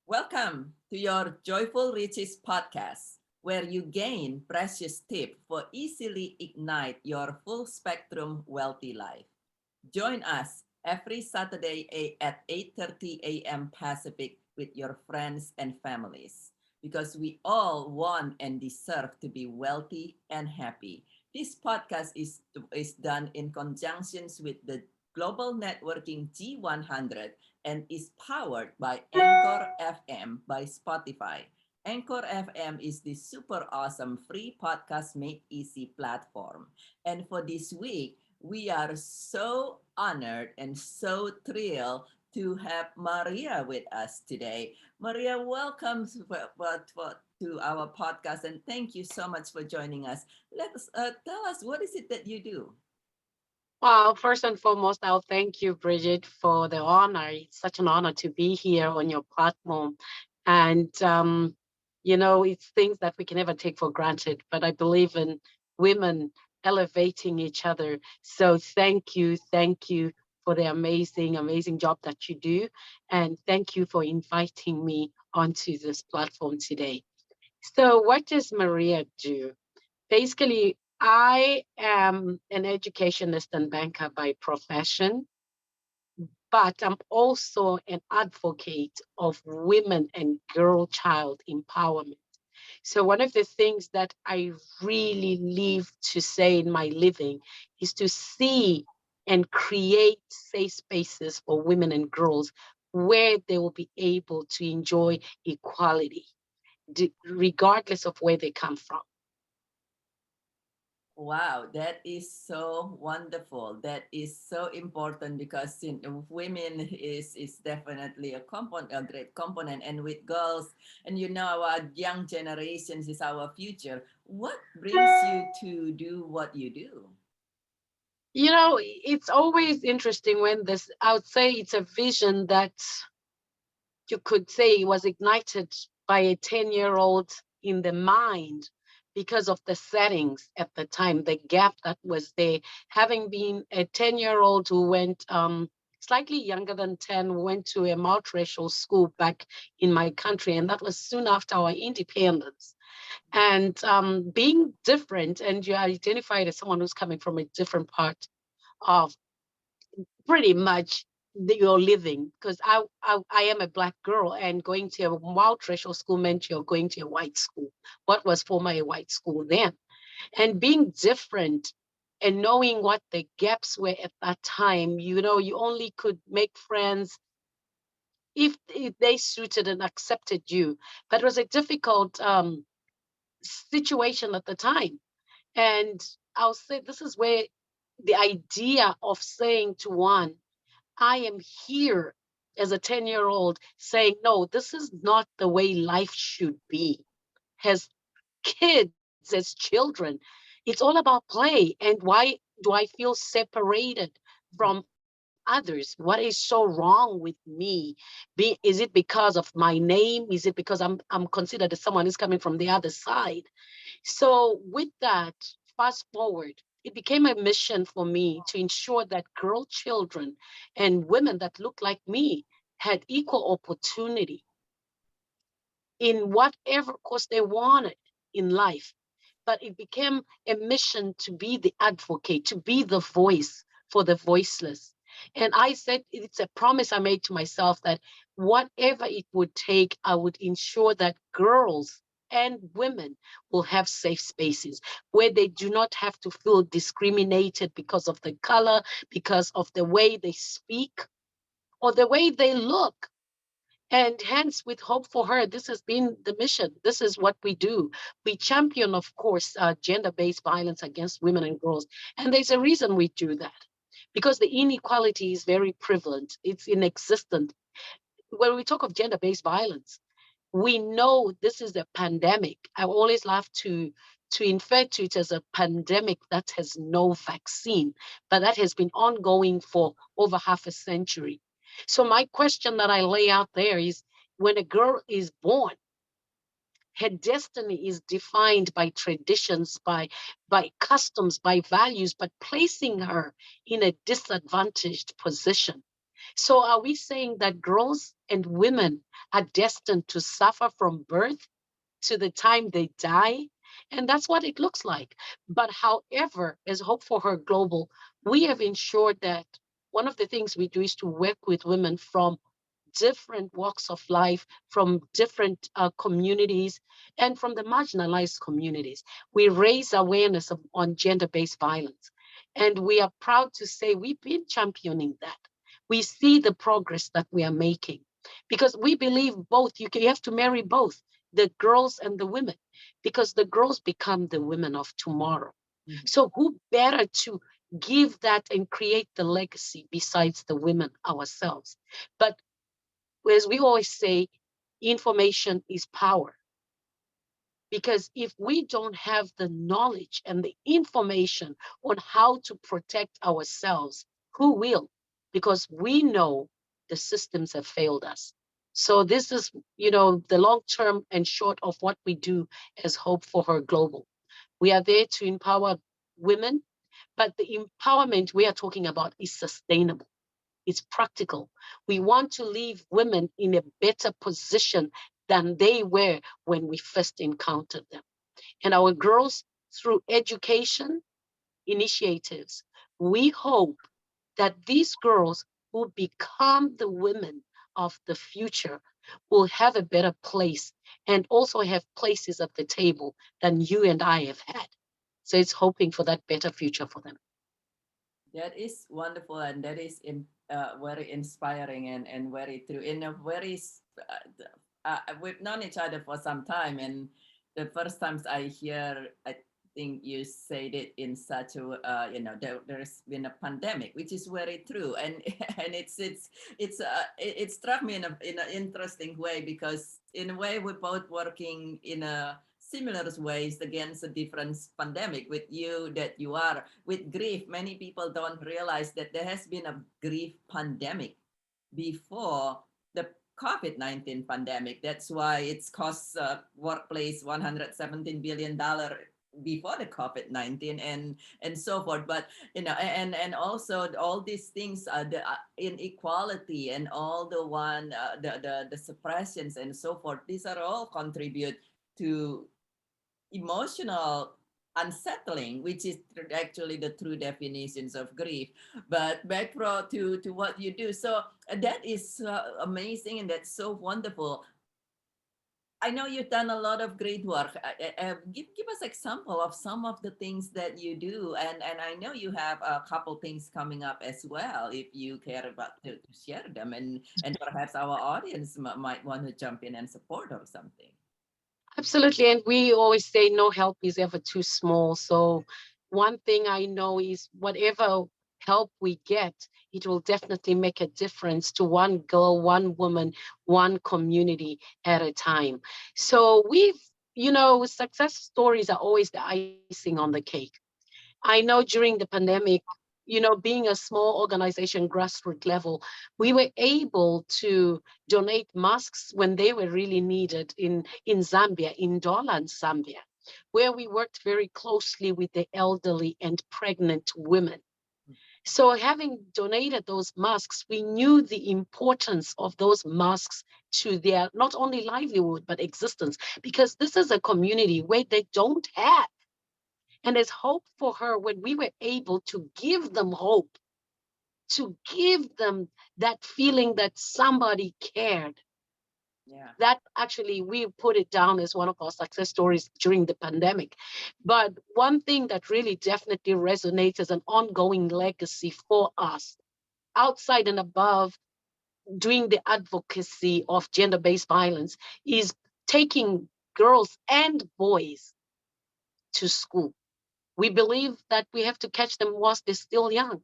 Welcome to your Joyful Riches podcast, where you gain precious tips for easily ignite your full spectrum wealthy life. Join us every Saturday at 8:30 a.m. Pacific with your friends and families because we all want and deserve to be wealthy and happy. This podcast is done in conjunction with the Global Networking G100 and is powered by Anchor FM by Spotify. Anchor FM is the super awesome free podcast made easy platform. And for this week, we are so honored and so thrilled to have Maria with us today. Maria, welcome to our podcast and thank you so much for joining us. Let us tell us what is it that you do? Well, first and foremost, I'll thank you, Bridget, for the honor. It's such an honor to be here on your platform. And, it's things that we can never take for granted, but I believe in women elevating each other. So thank you for the amazing, amazing job that you do. And thank you for inviting me onto this platform today. So, what does Maria do? Basically, I am an educationist and banker by profession, but I'm also an advocate of women and girl child empowerment. So, one of the things that I really live to say in my living is to see and create safe spaces for women and girls where they will be able to enjoy equality, regardless of where they come from. Wow, that is so wonderful. That is so important because women is definitely a component, a great component, and with girls, and our young generations is our future. What brings you to do what you do? It's always interesting when I would say it's a vision that you could say was ignited by a 10-year-old in the mind because of the settings at the time, the gap that was there. Having been a 10-year-old who went slightly younger than 10, went to a multiracial school back in my country, and that was soon after our independence. And being different, and you are identified as someone who's coming from a different part of pretty much your living, because I am a black girl, and going to a multiracial school meant you're going to a white school, what was formerly a white school then. And being different and knowing what the gaps were at that time, you only could make friends if they suited and accepted you. But it was a difficult situation at the time. And I'll say this is where the idea of saying to one, I am here as a 10-year-old saying, no, this is not the way life should be. As kids, as children, it's all about play. And why do I feel separated from others? What is so wrong with me? Is it because of my name? Is it because I'm considered as someone who's coming from the other side? So, with that, fast forward, it became a mission for me to ensure that girl children and women that look like me had equal opportunity in whatever course they wanted in life. But it became a mission to be the advocate, to be the voice for the voiceless. And I said, it's a promise I made to myself that whatever it would take, I would ensure that girls and women will have safe spaces where they do not have to feel discriminated because of the color, because of the way they speak, or the way they look. And hence, with Hope for Her, this has been the mission. This is what we do. We champion, of course, gender based violence against women and girls. And there's a reason we do that because the inequality is very prevalent, it's inexistent. When we talk of gender based violence, we know this is a pandemic. I always love to refer to it as a pandemic that has no vaccine, but that has been ongoing for over half a century. So my question that I lay out there is, when a girl is born, her destiny is defined by traditions, by customs, by values, but placing her in a disadvantaged position. So are we saying that girls and women are destined to suffer from birth to the time they die. And that's what it looks like. But however, as Hope for Her Global, we have ensured that one of the things we do is to work with women from different walks of life, from different communities, and from the marginalized communities. We raise awareness on gender based violence. And we are proud to say we've been championing that. We see the progress that we are making because we believe both. You have to marry both the girls and the women because the girls become the women of tomorrow. Mhm. So, who better to give that and create the legacy besides the women ourselves? But as we always say, information is power. Because if we don't have the knowledge and the information on how to protect ourselves, who will? Because we know the systems have failed us. So this is, the long term and short of what we do as Hope for Her Global. We are there to empower women, but the empowerment we are talking about is sustainable. It's practical. We want to leave women in a better position than they were when we first encountered them. And our girls, through education initiatives, we hope that these girls who become the women of the future will have a better place and also have places at the table than you and I have had. So it's hoping for that better future for them. That is wonderful, and that is very inspiring and very true. In a we've known each other for some time, and the first times I hear, I think you said it in such a, there's been a pandemic, which is very true, and and it struck me in an interesting way because in a way we're both working in a similar ways against a different pandemic. With you, that you are with grief, many people don't realize that there has been a grief pandemic before the COVID-19 pandemic. That's why it's cost workplace $117 billion before the COVID-19 and so forth. But and also all these things, the inequality and all the the suppressions and so forth, these are all contribute to emotional unsettling, which is actually the true definitions of grief. But back to what you do, so that is amazing and that's so wonderful. I know you've done a lot of great work. Give us example of some of the things that you do, and I know you have a couple things coming up as well. If you care about to share them, and perhaps our audience might want to jump in and support or something. Absolutely. And we always say no help is ever too small. So, one thing I know is whatever help we get, it will definitely make a difference to one girl, one woman, one community at a time. So, success stories are always the icing on the cake. I know during the pandemic, being a small organization, grassroots level, we were able to donate masks when they were really needed in Zambia, in Dolan, Zambia, where we worked very closely with the elderly and pregnant women. So, having donated those masks, we knew the importance of those masks to their not only livelihood, but existence, because this is a community where they don't have. And there's hope for her when we were able to give them hope, to give them that feeling that somebody cared. Yeah. That actually, we put it down as one of our success stories during the pandemic. But one thing that really definitely resonates as an ongoing legacy for us, outside and above doing the advocacy of gender based violence, is taking girls and boys to school. We believe that we have to catch them whilst they're still young.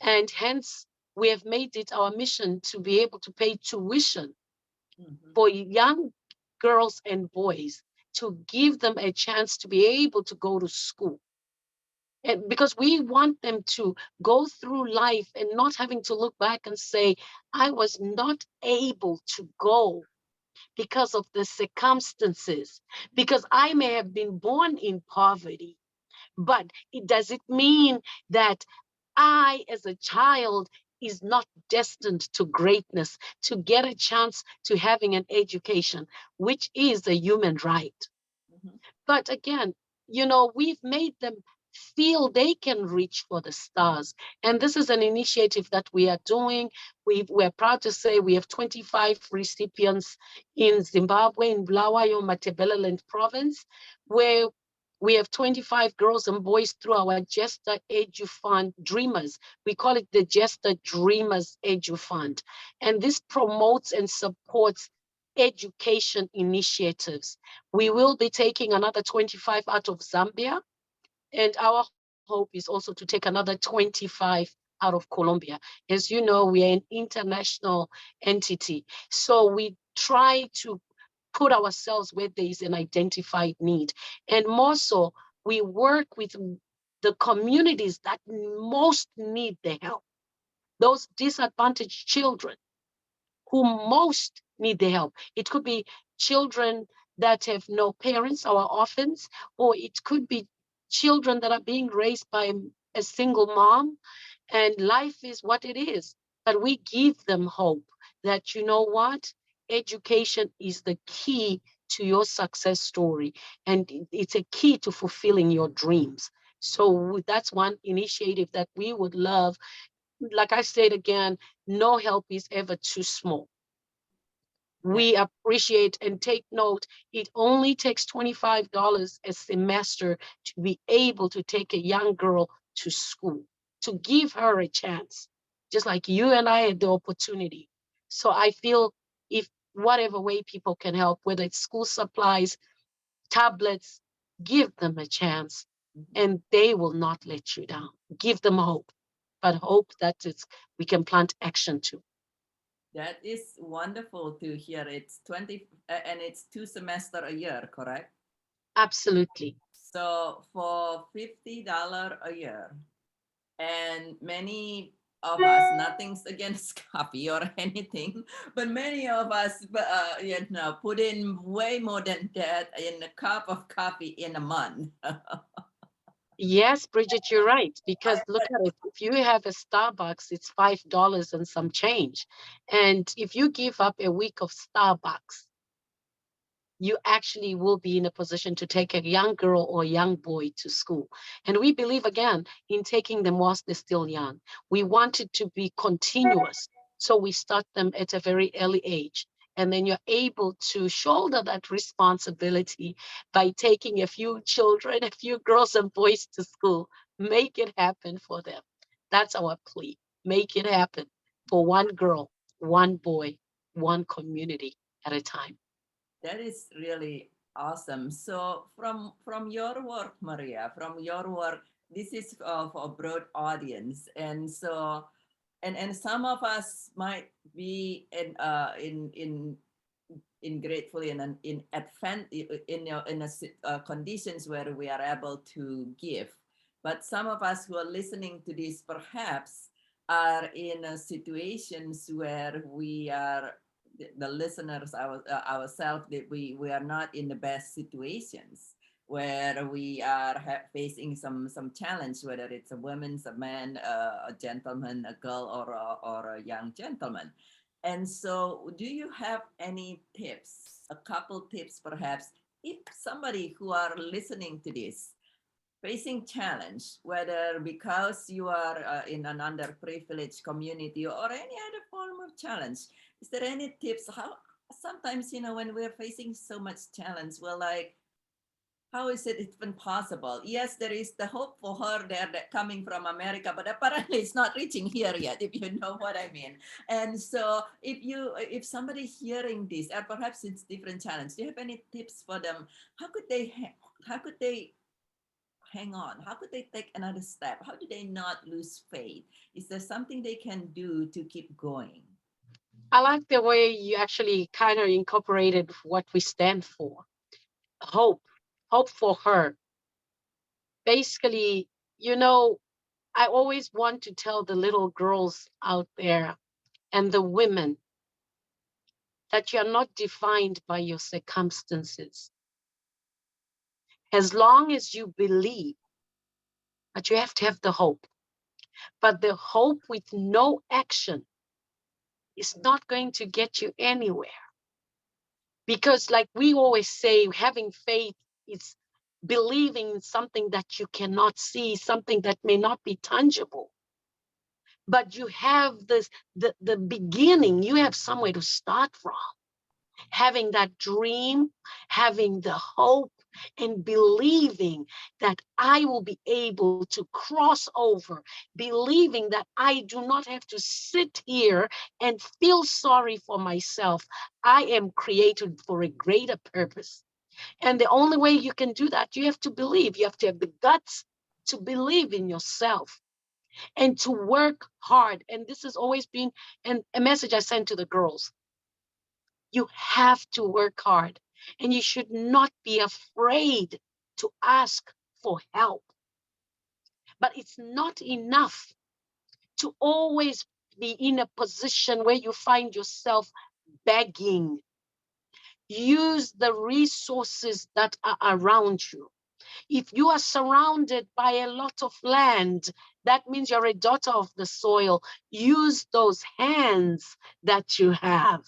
And hence, we have made it our mission to be able to pay tuition Mm-hmm. for young girls and boys to give them a chance to be able to go to school. And because we want them to go through life and not having to look back and say, I was not able to go because of the circumstances, because I may have been born in poverty, but it does it mean that I, as a child, is not destined to greatness, to get a chance to having an education, which is a human right. Mhm. But again, we've made them feel they can reach for the stars. And this is an initiative that we are doing. We're proud to say we have 25 recipients in Zimbabwe, in Bulawayo, Matabeleland province, where we have 25 girls and boys through our Jester Edu Fund Dreamers. We call it the Jester Dreamers Edu Fund. And this promotes and supports education initiatives. We will be taking another 25 out of Zambia, and our hope is also to take another 25 out of Colombia. As you know, we are an international entity. So we try to put ourselves where there is an identified need. And more so, we work with the communities that most need the help, those disadvantaged children who most need the help. It could be children that have no parents or are orphans, or it could be children that are being raised by a single mom, and life is what it is. But we give them hope that, you know what? Education is the key to your success story, and it's a key to fulfilling your dreams. So that's one initiative that we would love. Like I said again, no help is ever too small. That We appreciate and take note. It only takes $25 a semester to be able to take a young girl to school, to give her a chance, just like you and I had the opportunity. So I feel if whatever way people can help, whether it's school supplies, tablets, give them a chance mhm. and they will not let you down. Give them hope, but hope that we can plant action to. That is wonderful to hear. It's 20 and it's 2 semester a year, correct? Absolutely. So for $50 a year, and many of us, nothing's against coffee or anything, but many of us, put in way more than that in a cup of coffee in a month. Yes, Bridget, you're right. Because look at it. If you have a Starbucks, it's $5 and some change. And if you give up a week of Starbucks, you actually will be in a position to take a young girl or young boy to school. And we believe again in taking them whilst they're still young. We want it to be continuous. So we start them at a very early age. And then you're able to shoulder that responsibility by taking a few children, a few girls and boys to school. Make it happen for them. That's our plea. Make it happen for one girl, one boy, one community at a time. That is really awesome. So from your work, Maria, from your work, this is for a broad audience, and so and some of us might be in gratefully in advent in a conditions where we are able to give, but some of us who are listening to this perhaps are in situations where we are the listeners ourselves that we are not in the best situations where we are facing some challenge, whether it's a woman, a man, a gentleman, a girl, or a young gentleman. And so, do you have any tips, a couple tips perhaps, if somebody who are listening to this facing challenge, whether because you are in an underprivileged community or any other form of challenge, is there any tips? How sometimes when we're facing so much challenge, we're like, how is it even possible? Yes, there is the hope for her there that coming from America, but apparently it's not reaching here yet, if you know what I mean. And so if somebody hearing this, or perhaps it's different challenge, do you have any tips for them? How could they hang on? How could they take another step? How do they not lose faith? Is there something they can do to keep going? I like the way you actually kind of incorporated what we stand for. Hope, hope for her. Basically, I always want to tell the little girls out there and the women that you're not defined by your circumstances. As long as you believe, but you have to have the hope. But the hope with no action is not going to get you anywhere. Because, like we always say, having faith is believing in something that you cannot see, something that may not be tangible. But you have this, the beginning, you have somewhere to start from. Having that dream, having the hope, and believing that I will be able to cross over, believing that I do not have to sit here and feel sorry for myself. I am created for a greater purpose. And the only way you can do that, you have to believe. You have to have the guts to believe in yourself and to work hard. And this has always been a message I send to the girls. You have to work hard, and you should not be afraid to ask for help. But it's not enough to always be in a position where you find yourself begging. Use the resources that are around you. If you are surrounded by a lot of land, that means you're a daughter of the soil. Use those hands that you have,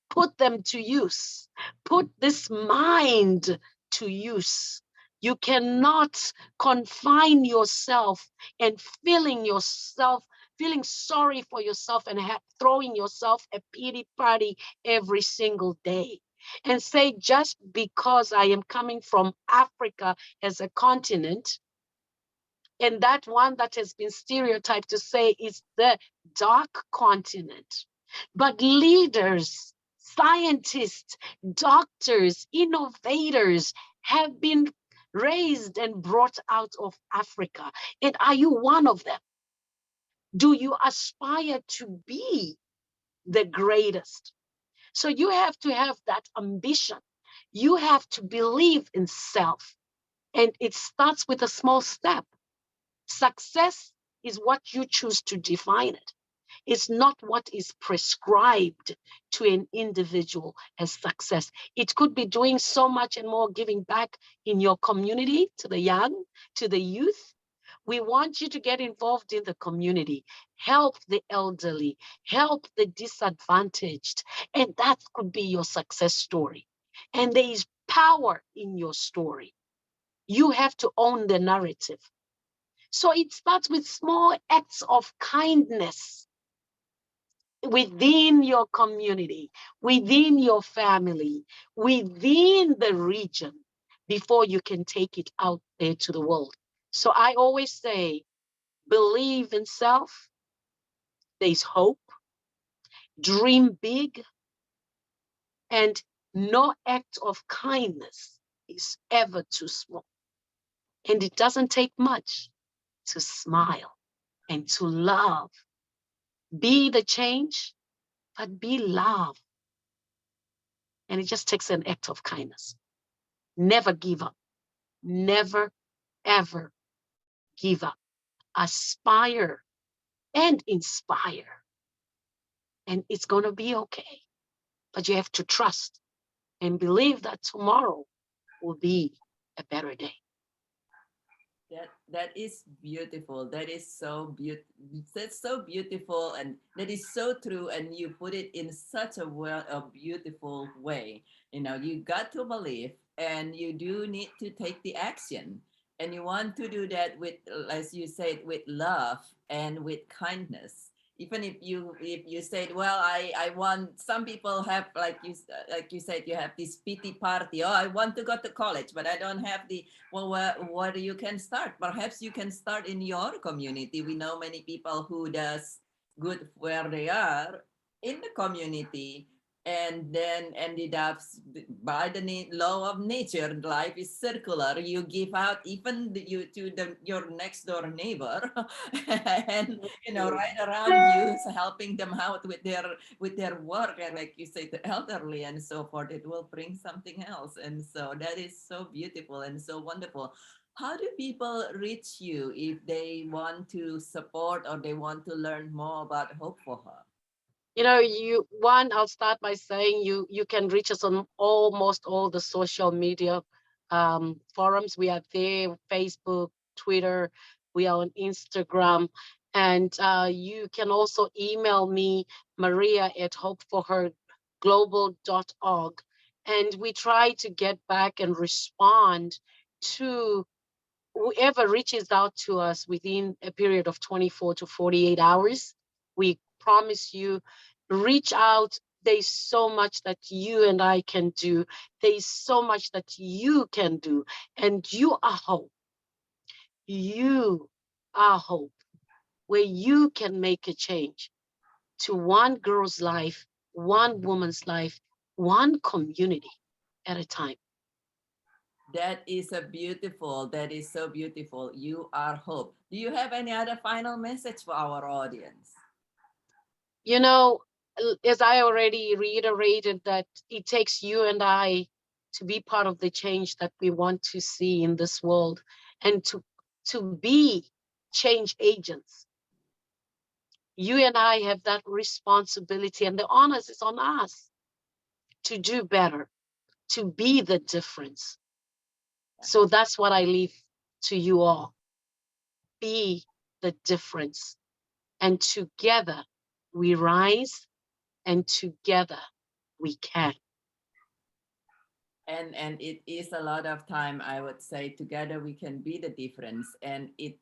put them to use. Put this mind to use. You cannot confine yourself and feeling sorry for yourself and throwing yourself a pity party every single day and say, just because I am coming from Africa as a continent, and that one that has been stereotyped to say is the dark continent. But leaders, scientists, doctors, innovators have been raised and brought out of Africa. And are you one of them? Do you aspire to be the greatest? So you have to have that ambition. You have to believe in self. And it starts with a small step. Success is what you choose to define it. It's not what is prescribed to an individual as success. It could be doing so much and more, giving back in your community to the young, to the youth. We want you to get involved in the community, help the elderly, help the disadvantaged. And that could be your success story. And there is power in your story. You have to own the narrative. So it starts with small acts of kindness within your community, within your family, within the region before you can take it out there to the world. So I always say, believe in self, there's hope, dream big, and no act of kindness is ever too small. And it doesn't take much to smile and to love. Be the change, but be love. And it just takes an act of kindness. Never give up. Never, ever give up. Aspire and inspire. And it's going to be okay. But you have to trust and believe that tomorrow will be a better day. That is beautiful. That is so beautiful. That's so beautiful, and that is so true. And you put it in such a beautiful way. You got to believe, and you do need to take the action, and you want to do that with, as you said, with love and with kindness. Even if you said, well, I want, some people have, like you said, you have this pity party. Oh, I want to go to college, but I don't have the, well, where you can start. Perhaps you can start in your community. We know many people who does good where they are in the community, and then ended up by the law of nature. Life is circular. You give out even you to your next door neighbor, and right around you, so helping them out with their work, and like you say, the elderly and so forth. It will bring something else, and so that is so beautiful and so wonderful. How do people reach you if they want to support or they want to learn more about Hope for Her? I'll start by saying you can reach us on almost all the social media forums. We are there: Facebook, Twitter, we are on Instagram. And you can also email me, Maria at hopeforherglobal.org. And we try to get back and respond to whoever reaches out to us within a period of 24 to 48 hours. We promise you, reach out. There's so much that you and I can do. There's so much that you can do. And you are hope. You are hope, where you can make a change to one girl's life, one woman's life, one community at a time. That is so beautiful. You are hope. Do you have any other final message for our audience? You know, as I already reiterated, that it takes you and I to be part of the change that we want to see in this world, and to be change agents. You and I have that responsibility, and the onus is on us to do better, to be the difference. So that's what I leave to you all. Be the difference. And together we rise, and together we can. And it is a lot of time, I would say, together we can be the difference. And it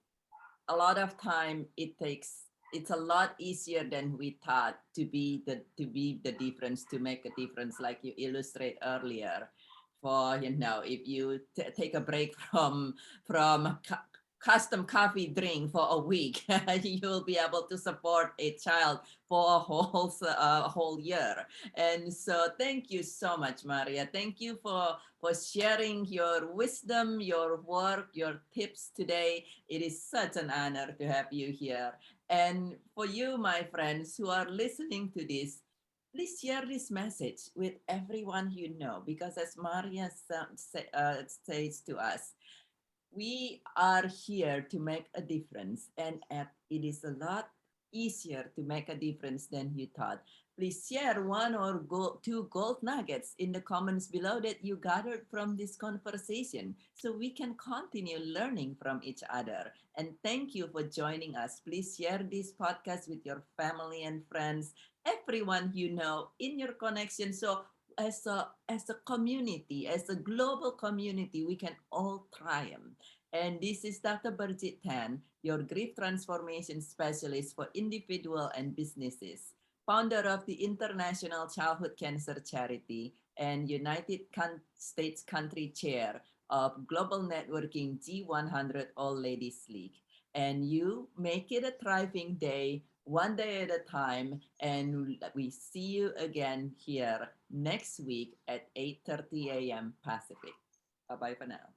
a lot of time it takes, it's a lot easier than we thought to be the difference, to make a difference, like you illustrate earlier. For, you know, if you take a break from custom coffee drink for a week, you'll be able to support a child for a whole year. And so thank you so much, Maria. Thank you for sharing your wisdom, your work, your tips today. It is such an honor to have you here. And for you, my friends who are listening to this, please share this message with everyone you know, because as Maria says to us, we are here to make a difference, and it is a lot easier to make a difference than you thought. Please share one or two gold nuggets in the comments below that you gathered from this conversation, so we can continue learning from each other. And thank you for joining us. Please share this podcast with your family and friends, everyone you know in your connection, so as a community, as a global community, we can all triumph. And this is Dr. Birgitte Tan, your grief transformation specialist for individual and businesses, founder of the International Childhood Cancer Charity and United States country chair of Global Networking G100 All Ladies League. And you make it a thriving day, one day at a time. And we see you again here next week at 8:30 a.m. Pacific. Bye bye for now.